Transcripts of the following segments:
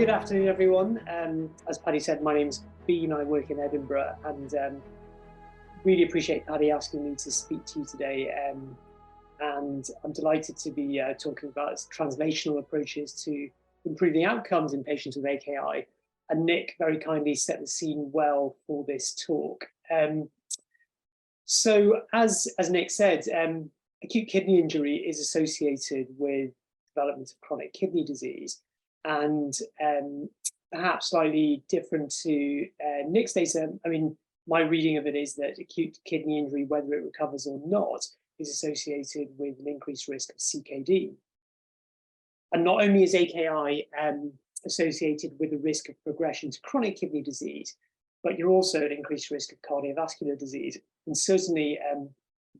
Good afternoon, everyone. As Paddy said, my name's Bean. I work in Edinburgh, and really appreciate Paddy asking me to speak to you today. And I'm delighted to be talking about translational approaches to improving outcomes in patients with AKI. And Nick very kindly set the scene well for this talk. So as Nick said, acute kidney injury is associated with development of chronic kidney disease. And perhaps slightly different to Nick's data, I mean, my reading of it is that acute kidney injury, whether it recovers or not, is associated with an increased risk of CKD. And not only is AKI associated with the risk of progression to chronic kidney disease, but you're also at increased risk of cardiovascular disease. And certainly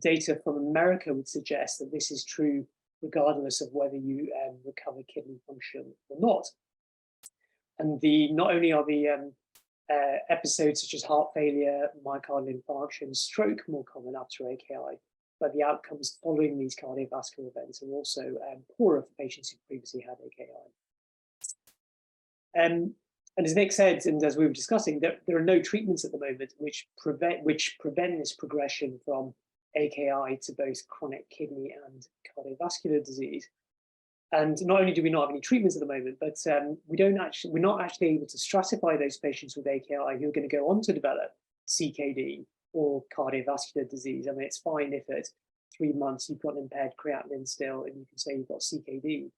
data from America would suggest that this is true regardless of whether you recover kidney function or not. And not only are the episodes such as heart failure, myocardial infarction, stroke more common after AKI, but the outcomes following these cardiovascular events are also poorer for patients who previously had AKI. And as Nick said, and as we were discussing, there are no treatments at the moment which prevent this progression from AKI to both chronic kidney and cardiovascular disease. And not only do we not have any treatments at the moment, but we're not actually able to stratify those patients with AKI who are going to go on to develop CKD or cardiovascular disease. I mean, it's fine if at 3 months you've got impaired creatinine still and you can say you've got CKD,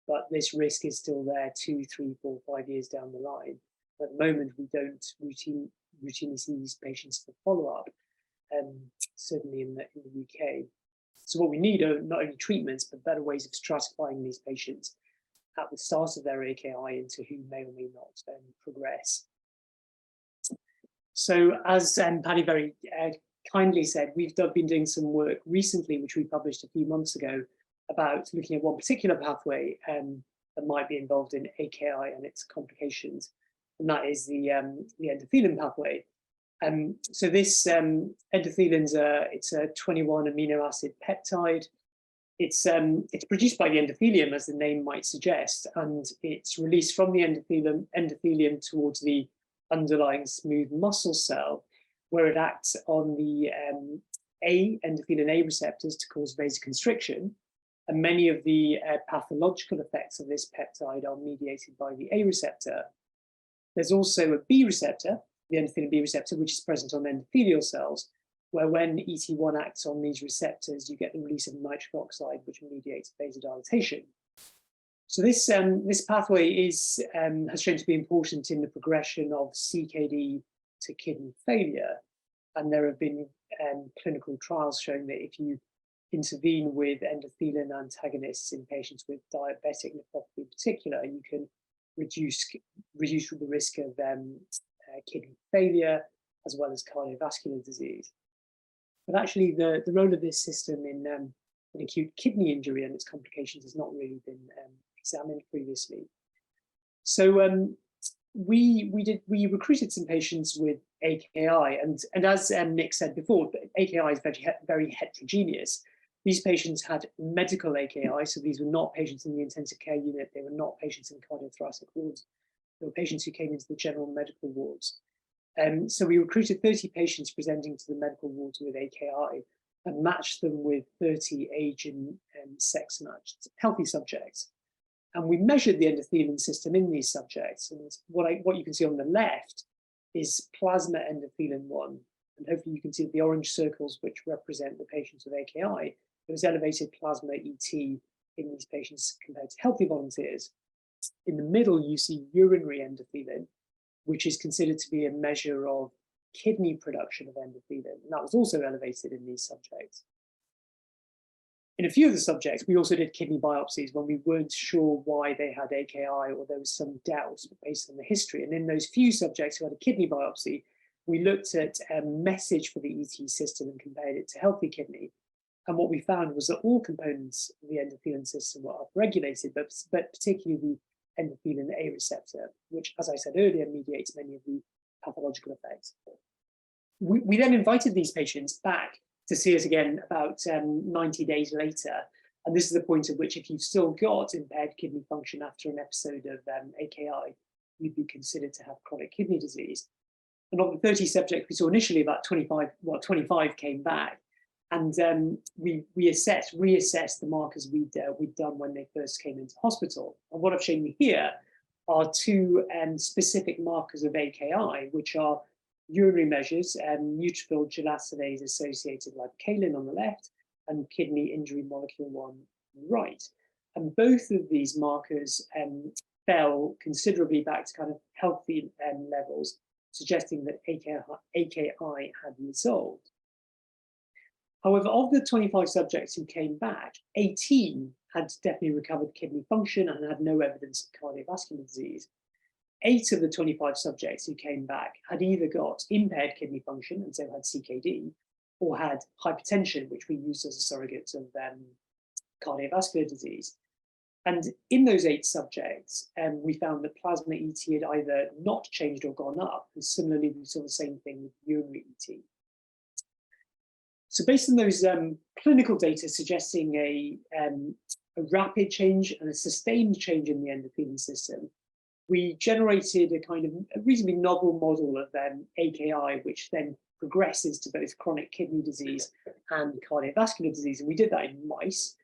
but this risk is still there 2, 3, 4, 5 years down the line. At the moment, we don't routinely see these patients for follow-up. Certainly in the UK. So what we need are not only treatments, but better ways of stratifying these patients at the start of their AKI into who may or may not progress. So as Paddy very kindly said, we've been doing some work recently, which we published a few months ago, about looking at one particular pathway that might be involved in AKI and its complications, and that is the endothelin pathway. So this endothelin it's a 21 amino acid peptide. It's produced by the endothelium, as the name might suggest, and it's released from the endothelium towards the underlying smooth muscle cell, where it acts on the endothelin A receptors to cause vasoconstriction. And many of the pathological effects of this peptide are mediated by the A receptor. There's also a B receptor, the endothelin B receptor, which is present on endothelial cells, where when ET1 acts on these receptors, you get the release of nitric oxide, which mediates vasodilatation. So this pathway has shown to be important in the progression of CKD to kidney failure. And there have been clinical trials showing that if you intervene with endothelin antagonists in patients with diabetic nephropathy in particular, you can reduce the risk of kidney failure, as well as cardiovascular disease. But actually, the role of this system in acute kidney injury and its complications has not really been examined previously. So we recruited some patients with AKI, and as Nick said before, AKI is very heterogeneous. These patients had medical AKI, so these were not patients in the intensive care unit. They were not patients in cardiothoracic wards. There were patients who came into the general medical wards. So we recruited 30 patients presenting to the medical wards with AKI and matched them with 30 age and sex matched healthy subjects. And we measured the endothelin system in these subjects. And what you can see on the left is plasma endothelin 1. And hopefully you can see the orange circles, which represent the patients with AKI. There was elevated plasma ET in these patients compared to healthy volunteers. In the middle, you see urinary endothelin, which is considered to be a measure of kidney production of endothelin, and that was also elevated in these subjects. In a few of the subjects, we also did kidney biopsies when we weren't sure why they had AKI or there was some doubt based on the history. And in those few subjects who had a kidney biopsy, we looked at a message for the ET system and compared it to healthy kidney. And what we found was that all components of the endothelin system were upregulated, but particularly the endothelin A receptor, which, as I said earlier, mediates many of the pathological effects. We then invited these patients back to see us again about 90 days later. And this is the point at which, if you've still got impaired kidney function after an episode of AKI, you'd be considered to have chronic kidney disease. And of the 30 subjects we saw initially, about 25 came back. And we reassessed the markers we'd done when they first came into hospital. And what I've shown you here are two specific markers of AKI, which are urinary measures, neutrophil gelatinase associated lipocalin on the left, and kidney injury molecule 1 on the right. And both of these markers fell considerably back to kind of healthy levels, suggesting that AKI had resolved. However, of the 25 subjects who came back, 18 had definitely recovered kidney function and had no evidence of cardiovascular disease. 8 of the 25 subjects who came back had either got impaired kidney function, and so had CKD, or had hypertension, which we used as a surrogate of cardiovascular disease. And in those 8 subjects, we found that plasma ET had either not changed or gone up. And similarly, we saw the same thing with urinary ET. So based on those clinical data suggesting a rapid change and a sustained change in the endothelin system, we generated a kind of a reasonably novel model of AKI, which then progresses to both chronic kidney disease and cardiovascular disease. And we did that in mice,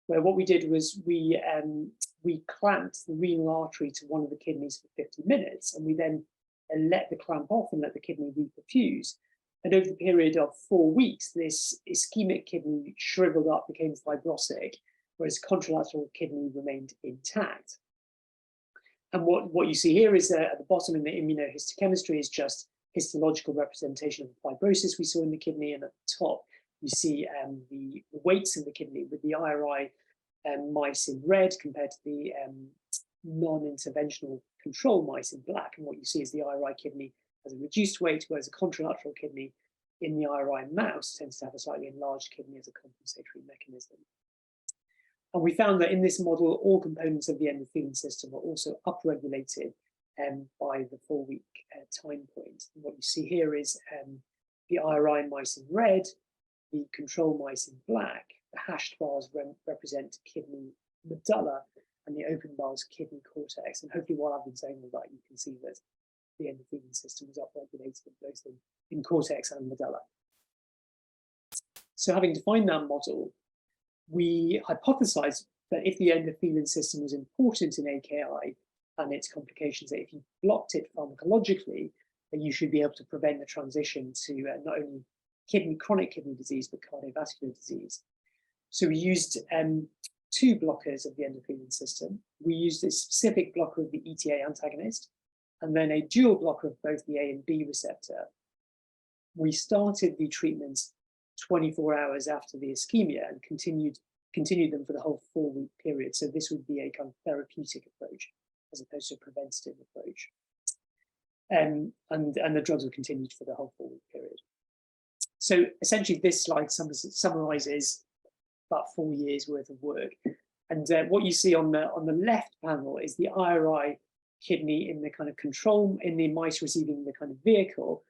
where what we did was we clamped the renal artery to one of the kidneys for 50 minutes, and we then let the clamp off and let the kidney reperfuse. And over the period of 4 weeks, this ischemic kidney shriveled up, became fibrotic, whereas contralateral kidney remained intact. And what you see here is at the bottom in the immunohistochemistry is just histological representation of the fibrosis we saw in the kidney, and at the top you see the weights in the kidney with the IRI mice in red compared to the non-interventional control mice in black. And what you see is the IRI kidney has a reduced weight, whereas a contralateral kidney in the IRI mouse tends to have a slightly enlarged kidney as a compensatory mechanism. And we found that in this model, all components of the endothelin system are also upregulated by the 4-week time point. And what you see here is the IRI mice in red, the control mice in black. The hashed bars represent kidney medulla, and the open bars kidney cortex. And hopefully, while I've been saying all that, you can see that the endothelin system is upregulated both in cortex and medulla. So, having defined that model, we hypothesized that if the endothelin system was important in AKI and its complications, that if you blocked it pharmacologically, that you should be able to prevent the transition to not only chronic kidney disease, but cardiovascular disease. So we used 2 blockers of the endothelin system. We used a specific blocker of the ETA antagonist, and then a dual blocker of both the A and B receptor. We started the treatments 24 hours after the ischemia and continued them for the whole 4-week period. So this would be a kind of therapeutic approach as opposed to a preventative approach. And the drugs were continued for the whole 4-week period. So essentially this slide summarizes about 4 years worth of work. And what you see on the left panel is the IRI kidney in the kind of control, in the mice receiving the kind of vehicle,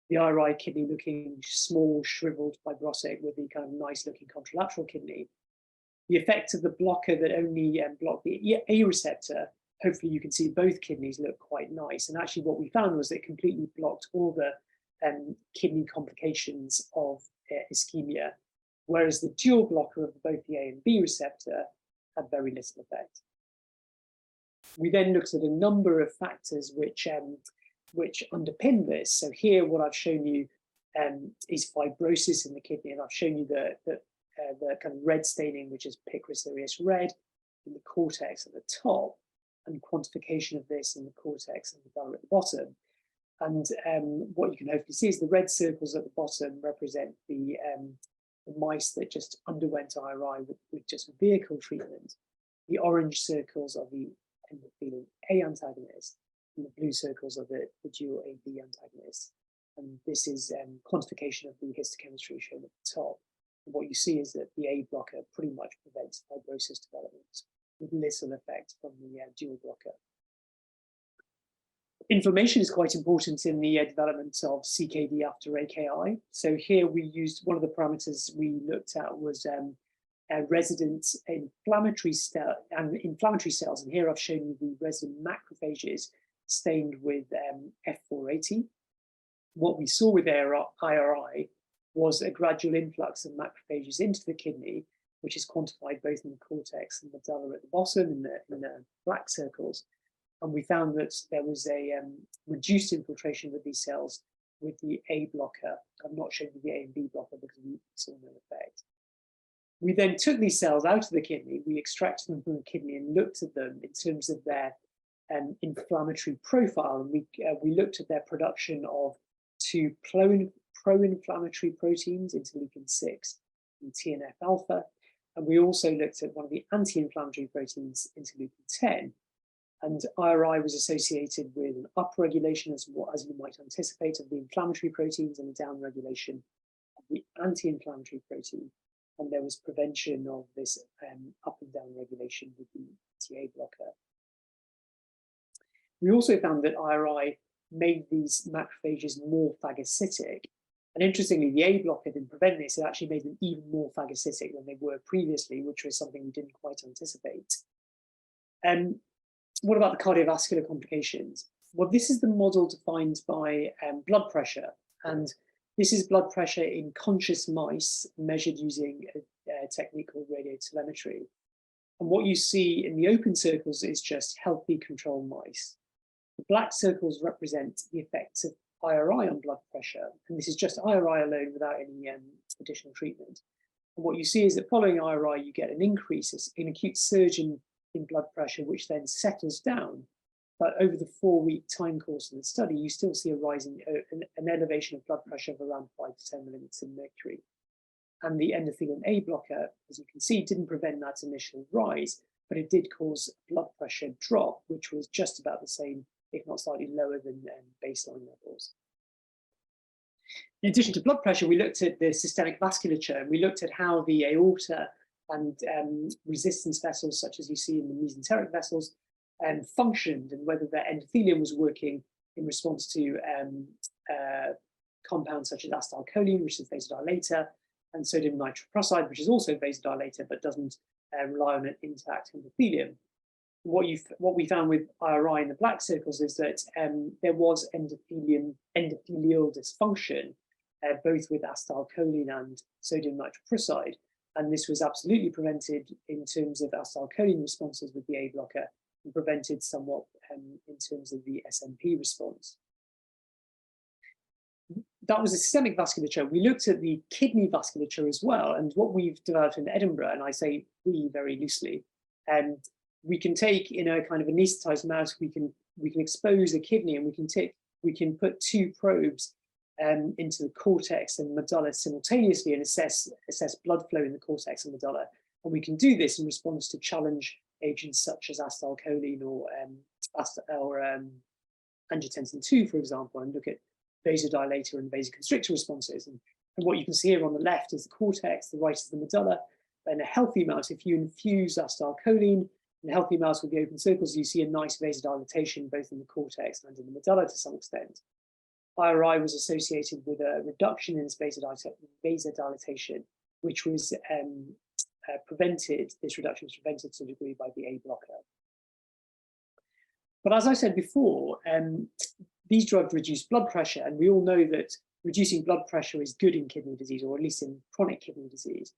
the IRI kidney looking small, shriveled, fibrotic with the kind of nice looking contralateral kidney. The effect of the blocker that only blocked the A receptor, hopefully you can see both kidneys look quite nice. And actually what we found was it completely blocked all the kidney complications of ischemia, whereas the dual blocker of both the A and B receptor had very little effect. We then looked at a number of factors which underpin this. So here, what I've shown you is fibrosis in the kidney, and I've shown you the kind of red staining, which is picrocereus red in the cortex at the top, and quantification of this in the cortex and the medulla at the bottom. And what you can hopefully see is the red circles at the bottom represent the mice that just underwent IRI with just vehicle treatment. The orange circles are the endothelin A antagonist, and the blue circles are the dual AB antagonist. And this is quantification of the histochemistry shown at the top. And what you see is that the A blocker pretty much prevents fibrosis development with little effect from the dual blocker. Inflammation is quite important in the development of CKD after AKI. So here we used, one of the parameters we looked at was resident inflammatory cells. And here I've shown you the resident macrophages stained with F480. What we saw with IRI was a gradual influx of macrophages into the kidney, which is quantified both in the cortex and medulla at the bottom in the black circles. And we found that there was a reduced infiltration with these cells with the A blocker. I'm not showing you the A and B blocker because we saw no effect. We then took these cells out of the kidney, we extracted them from the kidney and looked at them in terms of their inflammatory profile. And we looked at their production of two pro-inflammatory proteins, interleukin-6 and TNF-alpha. And we also looked at one of the anti-inflammatory proteins, interleukin-10. And IRI was associated with an upregulation, as you might anticipate, of the inflammatory proteins and a downregulation of the anti-inflammatory protein. And there was prevention of this up and down regulation with the TA blocker. We also found that IRI made these macrophages more phagocytic. And interestingly, the A blocker didn't prevent this, it actually made them even more phagocytic than they were previously, which was something we didn't quite anticipate. What about the cardiovascular complications? Well, this is the model defined by blood pressure. And this is blood pressure in conscious mice measured using a technique called radiotelemetry. And what you see in the open circles is just healthy control mice. The black circles represent the effects of IRI on blood pressure. And this is just IRI alone without any additional treatment. And what you see is that following IRI, you get an increase in acute surge in blood pressure, which then settles down. But over the 4-week time course of the study, you still see a rise in an elevation of blood pressure of around 5 to 10 millimeters of mercury. And the endothelin A blocker, as you can see, didn't prevent that initial rise, but it did cause blood pressure drop, which was just about the same, if not slightly lower than baseline levels. In addition to blood pressure, we looked at the systemic vasculature, and we looked at how the aorta and resistance vessels, such as you see in the mesenteric vessels, functioned, and whether their endothelium was working in response to compounds such as acetylcholine, which is a vasodilator, and sodium nitroprusside, which is also a vasodilator, but doesn't rely on an intact endothelium. What we found with IRI in the black circles is that there was endothelial dysfunction, both with acetylcholine and sodium nitroprusside. And this was absolutely prevented in terms of acetylcholine responses with the A blocker, and prevented somewhat in terms of the SMP response. That was a systemic vasculature. We looked at the kidney vasculature as well, and what we've developed in Edinburgh, and I say we very loosely, we can take in a kind of anesthetized mouse, we can expose a kidney, and we can put 2 probes into the cortex and medulla simultaneously and assess blood flow in the cortex and medulla. And we can do this in response to challenge agents such as acetylcholine or angiotensin II, for example, and look at vasodilator and vasoconstrictor responses. And what you can see here on the left is the cortex, the right is the medulla. In a healthy mouse, if you infuse acetylcholine in a healthy mouse with the open circles, you see a nice vasodilatation both in the cortex and in the medulla to some extent. IRI was associated with a reduction in this vasodilatation, which was prevented, this reduction was prevented to a degree by the A blocker. But as I said before, these drugs reduce blood pressure, and we all know that reducing blood pressure is good in kidney disease, or at least in chronic kidney disease.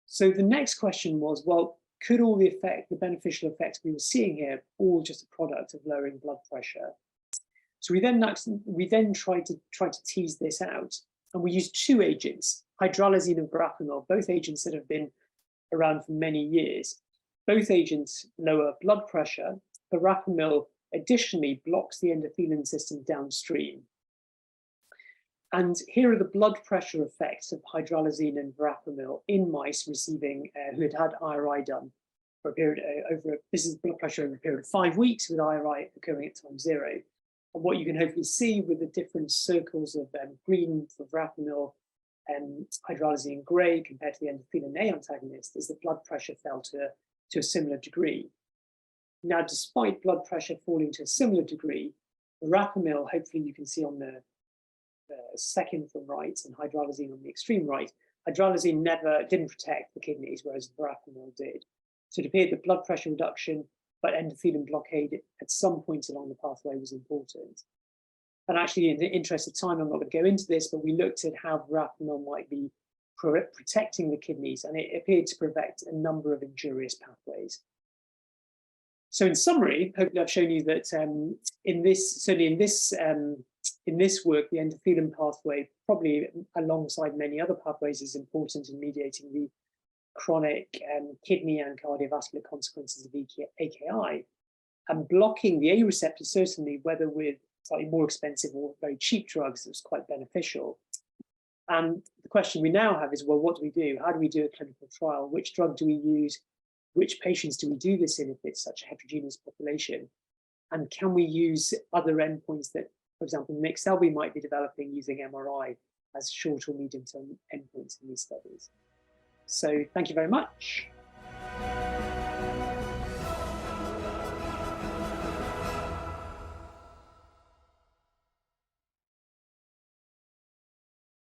So the next question was, well, could all the beneficial effects we were seeing here, all just a product of lowering blood pressure? So we then tried to tease this out, and we used 2 agents, hydralazine and verapamil, both agents that have been around for many years. Both agents lower blood pressure. Verapamil additionally blocks the endothelin system downstream. And here are the blood pressure effects of hydralazine and verapamil in mice receiving who had IRI done for a period this is blood pressure over a period of 5 weeks with IRI occurring at time 0. And what you can hopefully see with the different circles of green for verapamil and hydralazine gray compared to the endothelin A antagonist is that blood pressure fell to a similar degree. Now, despite blood pressure falling to a similar degree, verapamil, hopefully you can see on the second from right and hydralazine on the extreme right, hydralazine didn't protect the kidneys, whereas verapamil did. So it appeared that blood pressure reduction but endothelin blockade at some point along the pathway was important. And actually, in the interest of time, I'm not going to go into this, but we looked at how verapamil might be protecting the kidneys, and it appeared to protect a number of injurious pathways. So in summary, hopefully I've shown you that certainly in this work, the endothelin pathway, probably alongside many other pathways, is important in mediating the chronic kidney and cardiovascular consequences of AKI. And blocking the A receptor, certainly, whether with slightly more expensive or very cheap drugs, was quite beneficial. And the question we now have is, well, what do we do? How do we do a clinical trial? Which drug do we use? Which patients do we do this in if it's such a heterogeneous population? And can we use other endpoints that, for example, Nick Selby might be developing using MRI as short or medium-term endpoints in these studies? So thank you very much.